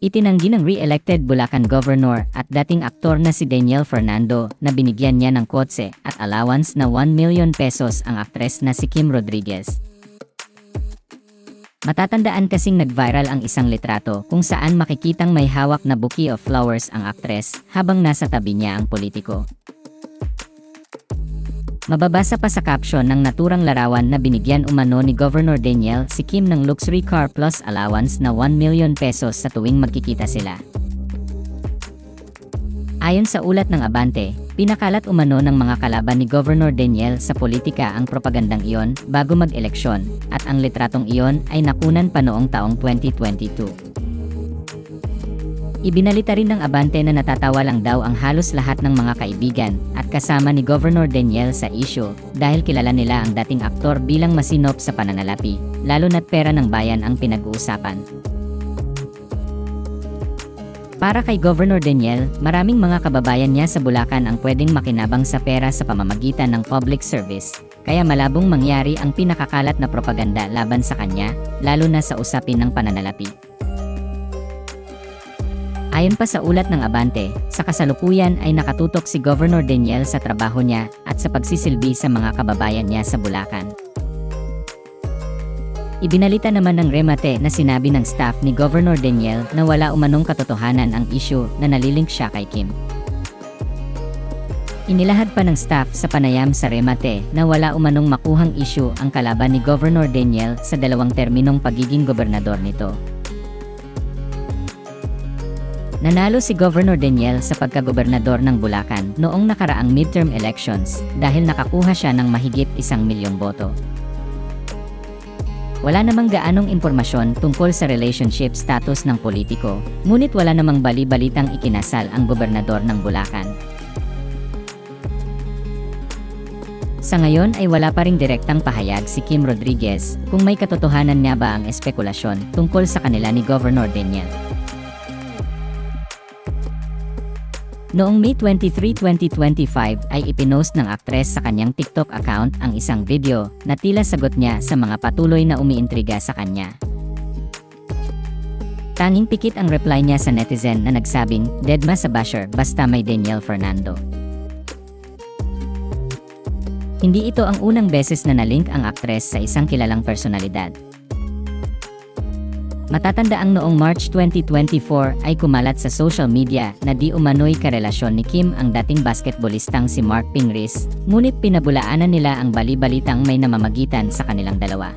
Itinanggi ng re-elected Bulacan Governor at dating aktor na si Daniel Fernando na binigyan niya ng kotse at allowance na 1 million pesos ang aktres na si Kim Rodriguez. Matatandaan kasing nag-viral ang isang litrato kung saan makikitang may hawak na bouquet of flowers ang aktres habang nasa tabi niya ang politiko. Mababasa pa sa caption ng naturang larawan na binigyan umano ni Governor Daniel si Kim ng luxury car plus allowance na 1 million pesos sa tuwing magkikita sila. Ayon sa ulat ng Abante, pinakalat umano ng mga kalaban ni Governor Daniel sa politika ang propagandang iyon bago mag-eleksyon at ang litratong iyon ay nakunan pa noong taong 2022. Ibinalita rin ng Abante na natatawa lang daw ang halos lahat ng mga kaibigan at kasama ni Governor Daniel sa issue dahil kilala nila ang dating aktor bilang masinop sa pananalapi, lalo na't pera ng bayan ang pinag-uusapan. Para kay Governor Daniel, maraming mga kababayan niya sa Bulacan ang pwedeng makinabang sa pera sa pamamagitan ng public service, kaya malabong mangyari ang pinakakalat na propaganda laban sa kanya, lalo na sa usapin ng pananalapi. Ayon pa sa ulat ng Abante, sa kasalukuyan ay nakatutok si Governor Daniel sa trabaho niya at sa pagsisilbi sa mga kababayan niya sa Bulacan. Ibinalita naman ng Remate na sinabi ng staff ni Governor Daniel na wala umanong katotohanan ang issue na nalilink siya kay Kim. Inilahad pa ng staff sa panayam sa Remate na wala umanong makuhang issue ang kalaban ni Governor Daniel sa 2 terminong pagiging gobernador nito. Nanalo si Governor Daniel sa pagkagobernador ng Bulacan noong nakaraang midterm elections dahil nakakuha siya ng mahigit 1 milyong boto. Wala namang gaanong impormasyon tungkol sa relationship status ng politiko, ngunit wala namang bali-balitang ikinasal ang gobernador ng Bulacan. Sa ngayon ay wala pa ring direktang pahayag si Kim Rodriguez kung may katotohanan nga ba ang espekulasyon tungkol sa kanila ni Governor Daniel. Noong May 23, 2025 ay ipinost ng aktres sa kanyang TikTok account ang isang video na tila sagot niya sa mga patuloy na umiintriga sa kanya. Tanging pikit ang reply niya sa netizen na nagsabing, "Dedma sa basher basta may Daniel Fernando." Hindi ito ang unang beses na nalink ang aktres sa isang kilalang personalidad. Matatandaang noong March 2024 ay kumalat sa social media na di umano'y karelasyon ni Kim ang dating basketballistang si Mark Pingris, ngunit pinabulaanan nila ang bali-balitang may namamagitan sa kanilang dalawa.